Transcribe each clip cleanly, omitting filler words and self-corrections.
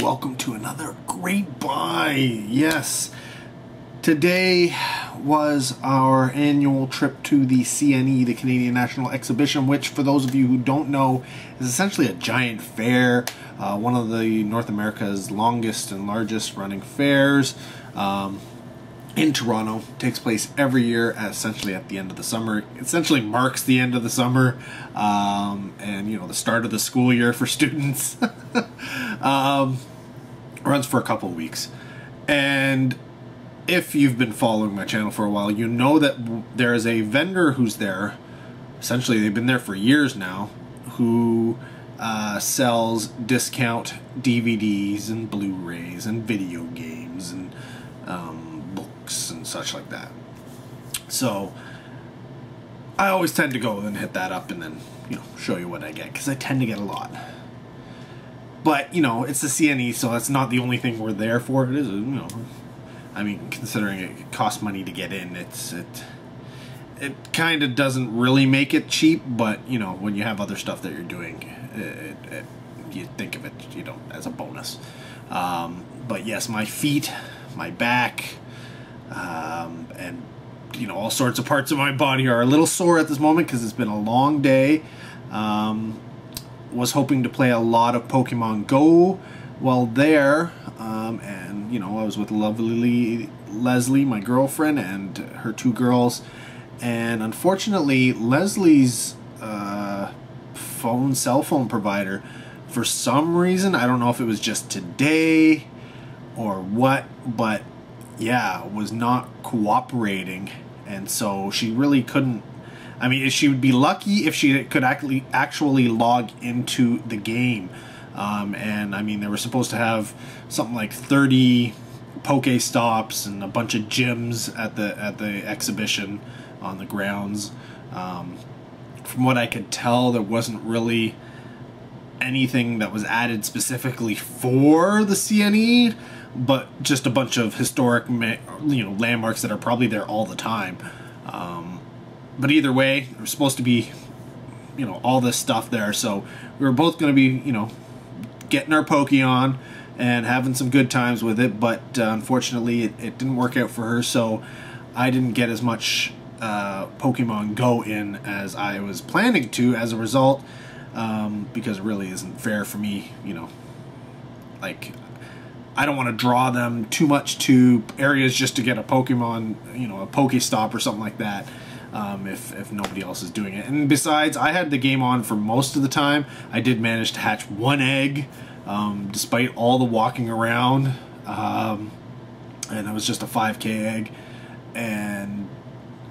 welcome to another great buy. Yes, today was our annual trip to the CNE, the Canadian National Exhibition, which for those of you who don't know is essentially a giant fair, one of the North America's longest and largest running fairs in Toronto. It takes place every year essentially at the end of the summer. It essentially marks the end of the summer and the start of the school year for students. Runs for a couple of weeks, and if you've been following my channel for a while, you know that there is a vendor who's there. Essentially, they've been there for years now, who sells discount DVDs and Blu-rays and video games and books and such like that. So I always tend to go and hit that up and then show you what I get, because I tend to get a lot. But it's the CNE, so that's not the only thing we're there for. It is, I mean, considering it costs money to get in, it kind of doesn't really make it cheap. But when you have other stuff that you're doing, you think of it, as a bonus. But yes, my feet, my back, and all sorts of parts of my body are a little sore at this moment because it's been a long day. Was hoping to play a lot of Pokemon Go while there, and I was with lovely Leslie, my girlfriend, and her two girls, and unfortunately Leslie's cell phone provider, for some reason, I don't know if it was just today or what, but yeah, was not cooperating, and so she really couldn't. I mean, she would be lucky if she could actually log into the game. And I mean, they were supposed to have something like 30 Pokestops and a bunch of gyms at the exhibition on the grounds. From what I could tell, there wasn't really anything that was added specifically for the CNE, but just a bunch of historic landmarks that are probably there all the time. But either way, there's supposed to be, all this stuff there. So we were both going to be, getting our Pokemon and having some good times with it. But unfortunately, it didn't work out for her. So I didn't get as much Pokemon Go in as I was planning to as a result. Because it really isn't fair for me, like, I don't want to draw them too much to areas just to get a Pokemon, a Pokestop or something like that. If nobody else is doing it. And besides, I had the game on for most of the time. I did manage to hatch one egg, despite all the walking around, and it was just a 5K egg, and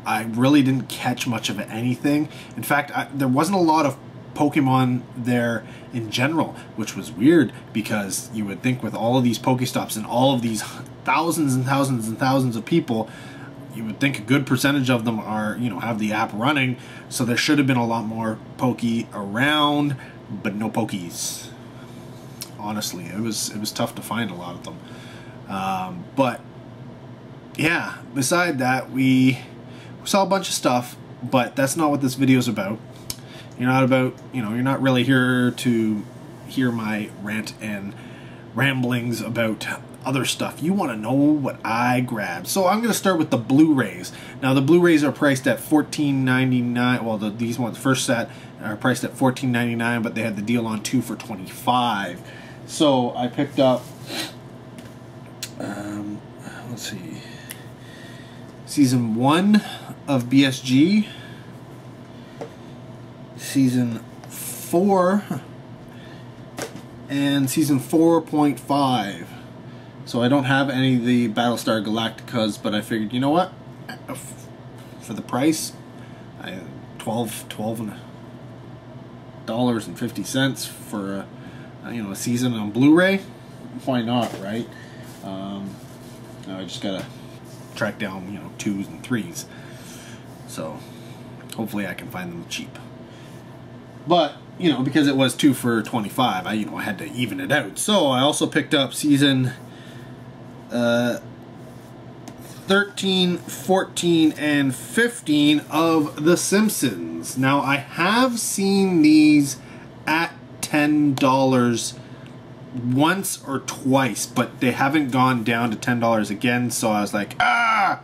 I really didn't catch much of anything. In fact, there wasn't a lot of Pokemon there in general, which was weird, because you would think with all of these Pokestops and all of these thousands and thousands and thousands of people, you would think a good percentage of them are, have the app running, so there should have been a lot more Poke around, but no Pokies. Honestly, it was tough to find a lot of them. But yeah, beside that, we saw a bunch of stuff, but that's not what this video is about. You're not really here to hear my rant and ramblings about other stuff. You want to know what I grabbed. So I'm going to start with the Blu-rays. Now the Blu-rays are priced at $14.99. Well, these ones, first set, are priced at $14.99, but they had the deal on 2 for $25. So I picked up, let's see, Season 1 of BSG, Season 4, and Season 4.5. So I don't have any of the Battlestar Galacticas, but I figured, you know what? For the price, $12.50 for a season on Blu-ray. Why not, right? I just gotta track down 2s and 3s. So hopefully I can find them cheap. But because it was 2 for $25, I had to even it out. So I also picked up Season 13, 14, and 15 of The Simpsons. Now, I have seen these at $10 once or twice, but they haven't gone down to $10 again, so I was like, ah!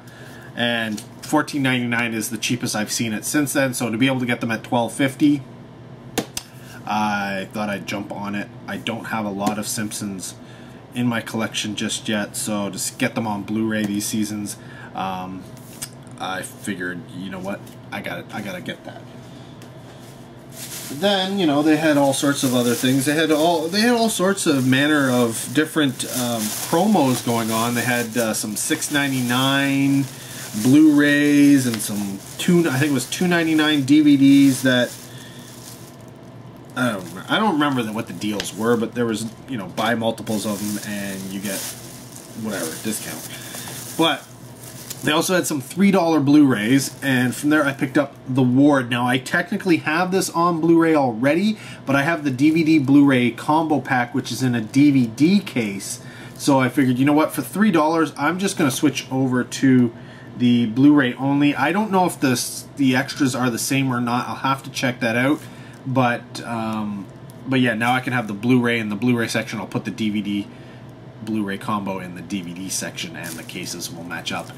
And $14.99 is the cheapest I've seen it since then, so to be able to get them at $12.50, I thought I'd jump on it. I don't have a lot of Simpsons in my collection just yet, so to get them on Blu-ray these seasons, I figured, you know what, I gotta get that. But then, you know, they had all sorts of other things. They had all sorts of manner of different promos going on. They had some $6.99 Blu-rays and some I think it was $2.99 DVDs that I don't remember what the deals were, but there was, you know, buy multiples of them and you get whatever discount. But they also had some $3 Blu-rays, and from there I picked up The Ward. Now I technically have this on Blu-ray already, but I have the DVD Blu-ray combo pack, which is in a DVD case. So I figured, you know what, for $3 I'm just going to switch over to the Blu-ray only. I don't know if the extras are the same or not. I'll have to check that out. But yeah, now I can have the Blu-ray in the Blu-ray section. I'll put the DVD Blu-ray combo in the DVD section, and the cases will match up.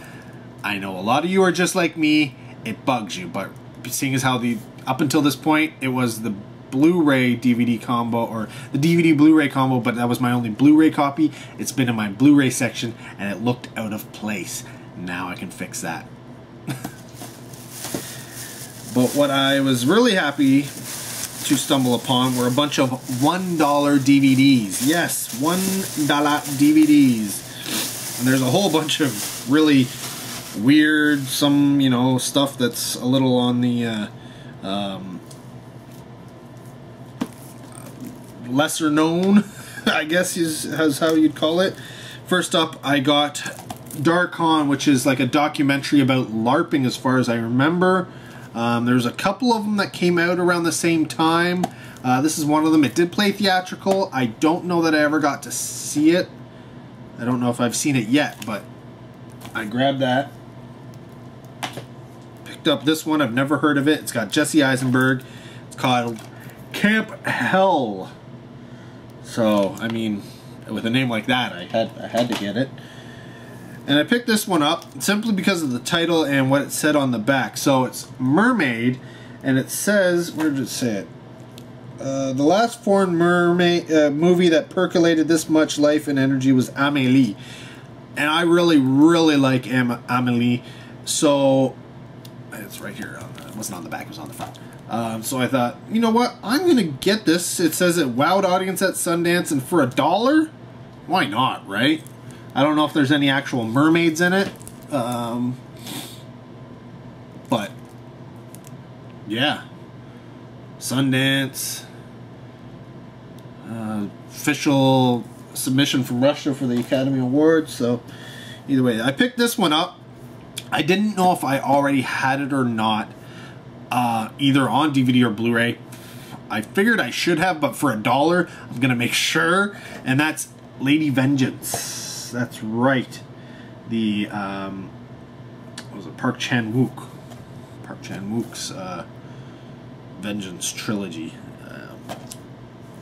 I know a lot of you are just like me. It bugs you, but seeing as how up until this point it was the Blu-ray DVD combo, or the DVD Blu-ray combo, but that was my only Blu-ray copy. It's been in my Blu-ray section and it looked out of place. Now I can fix that. But what I was really happy to stumble upon were a bunch of $1 DVDs. Yes, $1 DVDs. And there's a whole bunch of really weird, some, you know, stuff that's a little on the lesser known, I guess is how you'd call it. First up, I got Dark On, which is like a documentary about LARPing as far as I remember. There's a couple of them that came out around the same time. This is one of them. It did play theatrical. I don't know that I ever got to see it. I don't know if I've seen it yet, but I grabbed that. Picked up this one. I've never heard of it. It's got Jesse Eisenberg. It's called Camp Hell. So, I mean, with a name like that, I had to get it. And I picked this one up simply because of the title and what it said on the back. So it's Mermaid, and it says, where did it say it? The last foreign mermaid movie that percolated this much life and energy was Amélie. And I really, really like Amélie. So, it's right here. It wasn't on the back, it was on the front. So I thought, you know what? I'm going to get this. It says it wowed audience at Sundance, and for $1, why not, right? I don't know if there's any actual mermaids in it. But, yeah. Sundance. Official submission from Russia for the Academy Awards. So, either way, I picked this one up. I didn't know if I already had it or not. Either on DVD or Blu-ray. I figured I should have, but for $1, I'm going to make sure. And that's Lady Vengeance. That's right. The what was it? Park Chan-wook. Park Chan-wook's Vengeance trilogy.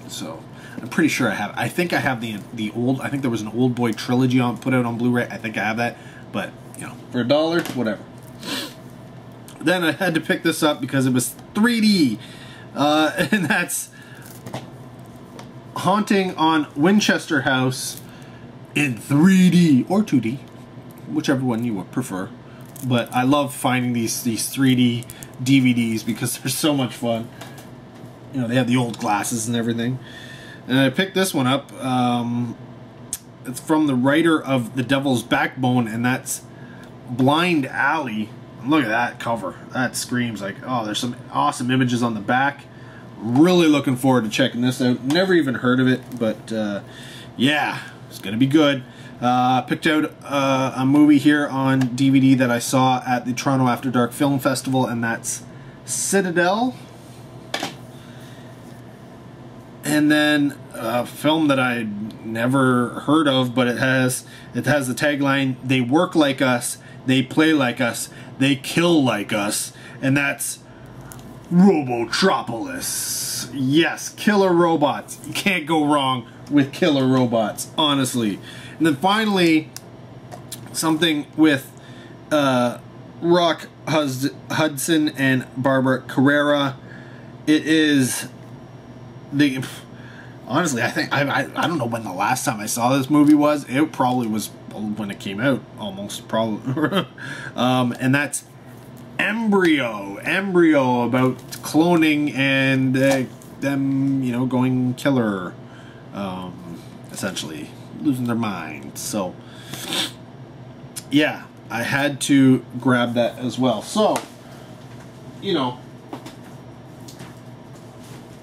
So I'm pretty sure I have. I think I have the old. I think there was an Old Boy trilogy put out on Blu-ray. I think I have that. But you know, for $1, whatever. Then I had to pick this up because it was 3D, and that's Haunting on Winchester House in 3D or 2D, whichever one you would prefer. But I love finding these 3D DVDs because they're so much fun. You know, they have the old glasses and everything. And I picked this one up. It's from the writer of The Devil's Backbone, and that's Blind Alley. Look at that cover. That screams like, oh, there's some awesome images on the back. Really looking forward to checking this out. Never even heard of it, but yeah, it's going to be good. Picked out a movie here on DVD that I saw at the Toronto After Dark Film Festival, and that's Citadel. And then a film that I'd never heard of, but it has the tagline, "They work like us, they play like us, they kill like us," and that's Robotropolis. Yes, killer robots. You can't go wrong with killer robots, honestly. And then finally, something with Rock Hudson and Barbara Carrera. It is the... Honestly, I think... I don't know when the last time I saw this movie was. It probably was when it came out, almost, probably. And that's Embryo about cloning and them, you know, going killer, essentially losing their minds. So yeah, I had to grab that as well. So, you know,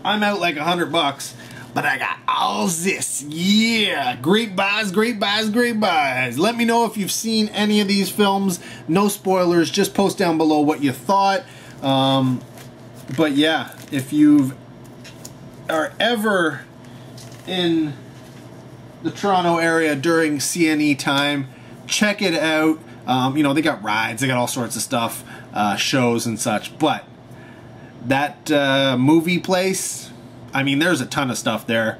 I'm out like $100, but I got all this. Yeah, great buys, great buys, great buys. Let me know if you've seen any of these films. No spoilers, just post down below what you thought. But yeah, if you are ever in the Toronto area during CNE time, check it out. You know, they got rides, they got all sorts of stuff, shows and such. But that movie place, I mean, there's a ton of stuff there.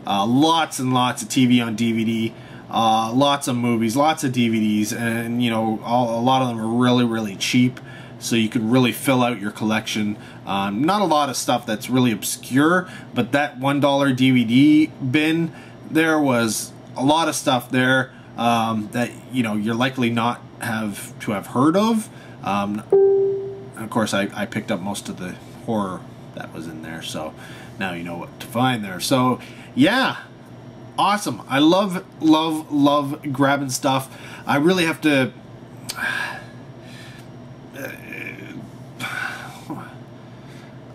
Lots and lots of TV on DVD, lots of movies, lots of DVDs, and you know, a lot of them are really, really cheap, so you can really fill out your collection. Not a lot of stuff that's really obscure, but that $1 DVD bin, there was a lot of stuff there that, you know, you're likely not have heard of. Of course, I picked up most of the horror that was in there, so now you know what to find there. So yeah, awesome. I love grabbing stuff. I really have to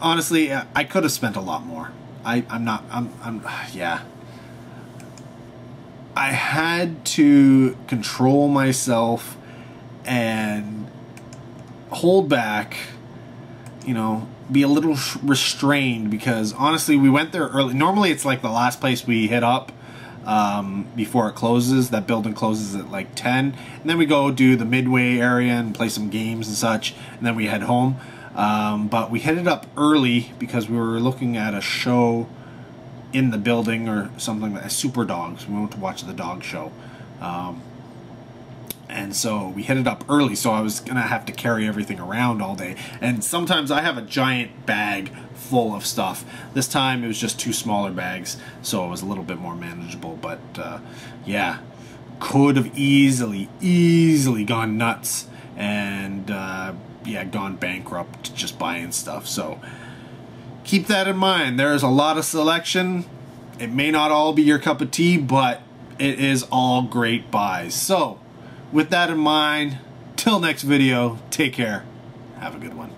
honestly, I could have spent a lot more. Yeah, I had to control myself and hold back, you know, be a little restrained, because honestly, we went there early. Normally it's like the last place we hit up before it closes. That building closes at like 10, and then we go do the Midway area and play some games and such, and then we head home. But we headed up early because we were looking at a show in the building or something like Super Dogs. We went to watch the dog show. And so we headed up early, so I was gonna have to carry everything around all day. And sometimes I have a giant bag full of stuff. This time it was just 2 smaller bags, so it was a little bit more manageable. But yeah, could have easily gone nuts and yeah, gone bankrupt just buying stuff. So keep that in mind. There is a lot of selection. It may not all be your cup of tea, but it is all great buys. So with that in mind, till next video, take care. Have a good one.